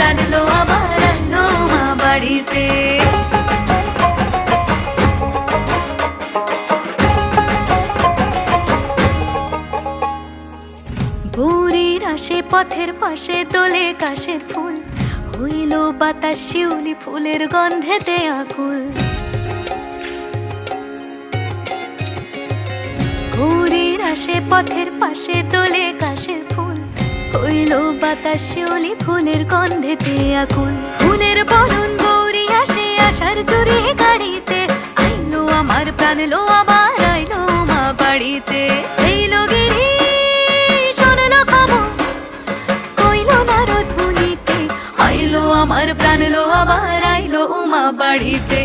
প্রাণ লো আবার আইলো মা বাড়িতে। ভোরের আসে পথের পাশে তোলে কাশের ফুল, হইল বাতাস শিউলি ফুলের গন্ধেতে আকুল। ভোরের আসে পথের পাশে তোলে কাশের ফুল, হইল বাতাস শিউলি ফুলের গন্ধেতে আকুল। ফুলের বরণ গৌরী আসে আশার চুরি গাড়িতে, আইলো আমার প্রাণ লো আবার আইলো মা বাড়িতে। এইলো গিরি শোনলো খবর, কইলো নারদ মুনিতে, আইলো আমার প্রাণ লো আবার আইলো মা বাড়িতে।